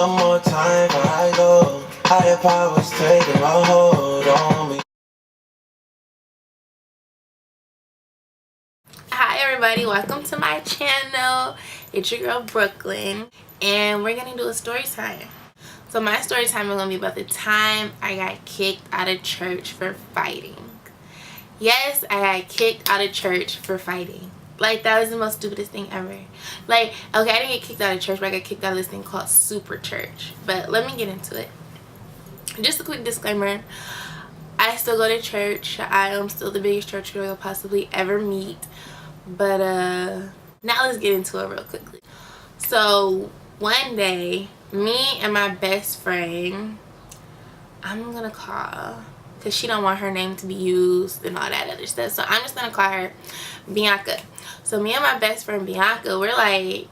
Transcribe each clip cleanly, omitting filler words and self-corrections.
one more time before I go. Higher powers taking a hold on me. Hi everybody, welcome to my channel. It's your girl Brooklyn, and we're gonna do a story time. So my story time is gonna be about the time I got kicked out of church for fighting. Yes, I got kicked out of church for fighting. Like, that was the most stupidest thing ever. Like, okay, I didn't get kicked out of church, but I got kicked out of this thing called Super Church. But let me get into it. Just a quick disclaimer. I still go to church. I am still the biggest church girl you'll possibly ever meet. But now let's get into it real quickly. So one day, me and my best friend, I'm gonna call, because she don't want her name to be used and all that other stuff, so I'm just gonna call her Bianca. So me and my best friend Bianca, we're like,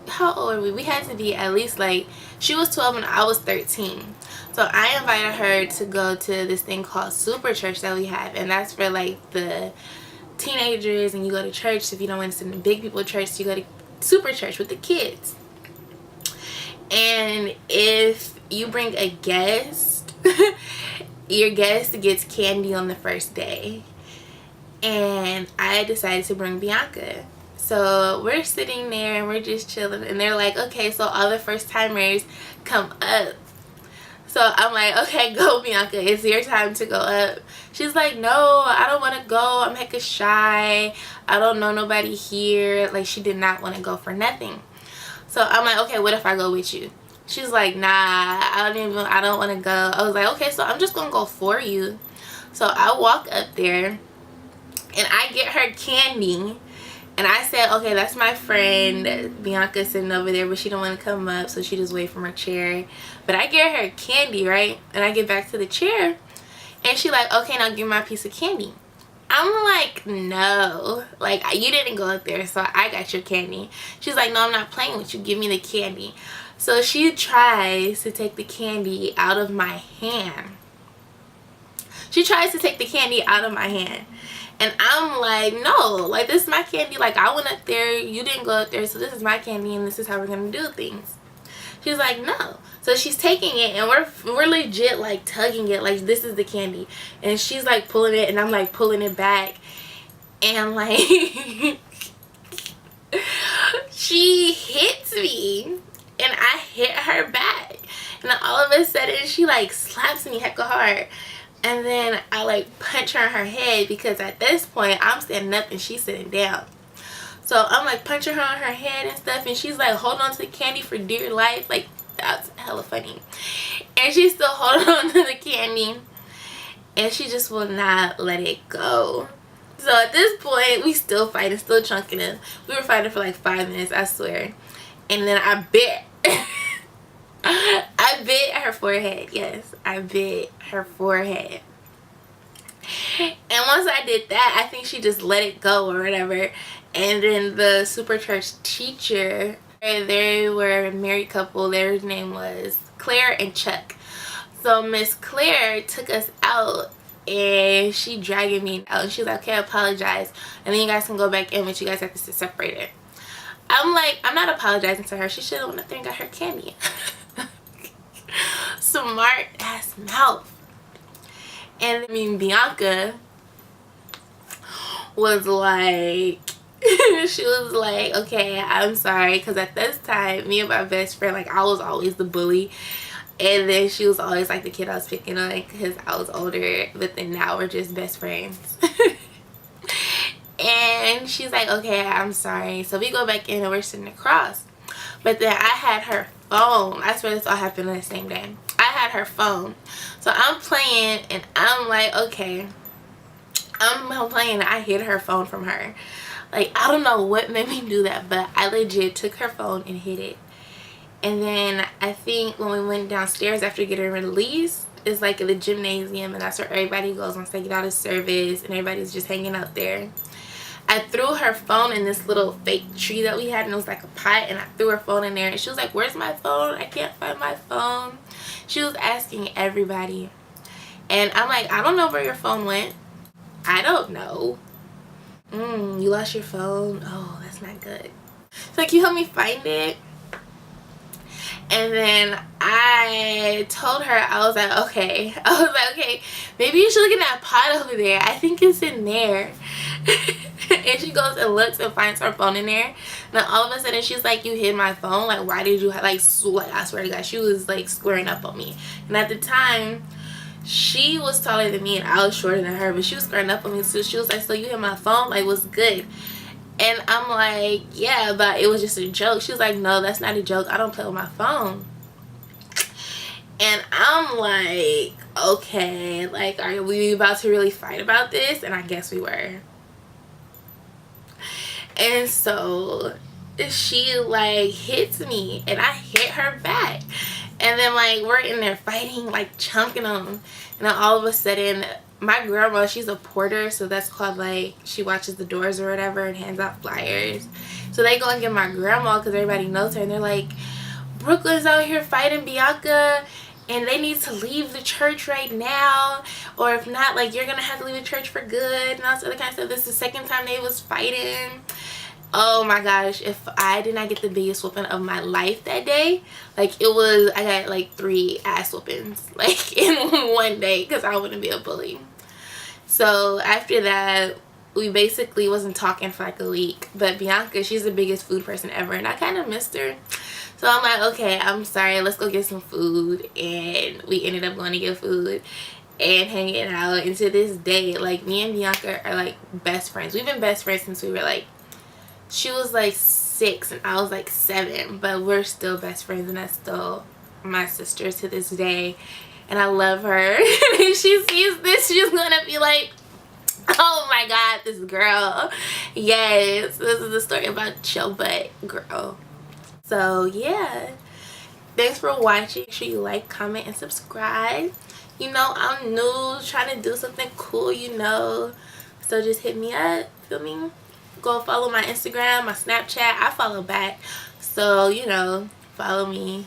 how old are we? We had to be at least, like, she was 12 and I was 13. So I invited her to go to this thing called Super Church that we have, and that's for like the teenagers, and you go to church. If you don't want to send the big people to church, you go to Super Church with the kids. And if you bring a guest, your guest gets candy on the first day. And I decided to bring Bianca. So we're sitting there and we're just chilling, and they're like, okay, so all the first timers come up. So I'm like, okay, go Bianca, it's your time to go up. She's like, no, I don't want to go, I'm hecka shy, I don't know nobody here. Like, she did not want to go for nothing. So I'm like, okay, what if I go with you? She's like, nah, I don't want to go. I was like, okay, so I'm just gonna go for you. So I walk up there and I get her candy. And I said, okay, that's my friend Bianca sitting over there, but she don't want to come up, so she just wait from her chair. But I get her candy, right? And I get back to the chair, and she like, okay, now give me my piece of candy. I'm like, no, like, you didn't go up there, so I got your candy. She's like, no, I'm not playing with you, give me the candy. So she tries to take the candy out of my hand. She tries to take the candy out of my hand. And I'm like, no, like, this is my candy. Like, I went up there, you didn't go up there, so this is my candy, and this is how we're gonna do things. She's like, no. So she's taking it, and we're legit like tugging it, like, this is the candy. And she's like pulling it, and I'm like pulling it back, and like she hits me, and I hit her back, and then all of a sudden she like slaps me hecka hard. And then I like punch her in her head, because at this point I'm standing up and she's sitting down. So I'm like punching her on her head and stuff, and she's like holding on to the candy for dear life. Like, that's hella funny. And she's still holding on to the candy, and she just will not let it go. So at this point we still fighting, still chunking it. We were fighting for like 5 minutes, I swear. And then I bit I bit her forehead. Yes, I bit her forehead. And once I did that, I think she just let it go or whatever. And then the Super Church teacher, they were a married couple. Their name was Claire and Chuck. So Miss Claire took us out, and she dragging me out, and she's like, okay, I apologize, and then you guys can go back in, but you guys have to sit separated. I'm like, I'm not apologizing to her. She should have went up there and got her candy. Smart ass mouth. And I mean, Bianca was like she was like, okay, I'm sorry, because at this time me and my best friend, like, I was always the bully, and then she was always like the kid I was picking on because I was older. But then now we're just best friends. And she's like, okay, I'm sorry. So we go back in and we're sitting across. But then I had her phone. I swear this all happened on the same day. I had her phone. So I'm playing, and I'm like, okay. I'm playing, and I hid her phone from her. Like, I don't know what made me do that, but I legit took her phone and hid it. And then I think when we went downstairs after getting released, it's like in the gymnasium, and that's where everybody goes once they get out of service, and everybody's just hanging out there. I threw her phone in this little fake tree that we had, and it was like a pot, and I threw her phone in there, and she was like, where's my phone? I can't find my phone. She was asking everybody. And I'm like, I don't know where your phone went. I don't know. You lost your phone? Oh, that's not good. So, can you help me find it? And then I told her, I was like, okay, maybe you should look in that pot over there. I think it's in there. And she goes and looks and finds her phone in there. Then all of a sudden she's like, you hid my phone? Like, why did you like, I swear to God, she was like squaring up on me. And at the time, she was taller than me and I was shorter than her, but she was squaring up on me. So she was like, so you hit my phone? Like, what's good? And I'm like, yeah, but it was just a joke. She was like, no, that's not a joke. I don't play with my phone. And I'm like, okay, like, are we about to really fight about this? And I guess we were. And so she like hits me and I hit her back. And then like we're in there fighting, like chunking them. And then all of a sudden, my grandma, she's a porter, so that's called like, she watches the doors or whatever and hands out flyers. So they go and get my grandma because everybody knows her, and they're like, Brooklyn's out here fighting Bianca and they need to leave the church right now, or if not, like, you're gonna have to leave the church for good and all this other kind of stuff. This is the second time they was fighting. Oh my gosh, if I did not get the biggest whooping of my life that day, like, it was, I got like 3 ass whoopings like in one day because I wouldn't be a bully. So after that, we basically wasn't talking for like a week. But Bianca, she's the biggest food person ever, and I kind of missed her. So I'm like, okay, I'm sorry, let's go get some food. And we ended up going to get food and hanging out. And to this day, like, me and Bianca are like best friends. We've been best friends since we were like, she was like 6 and I was like 7, but we're still best friends, and that's still my sister to this day. And I love her. If she sees this, she's gonna be like, oh my God, this girl. Yes, this is the story about your butt, girl. So yeah, thanks for watching. Make sure you like, comment, and subscribe. You know, I'm new, trying to do something cool, you know, so just hit me up, feel me? Go follow my Instagram, my Snapchat. I follow back, so you know, follow me.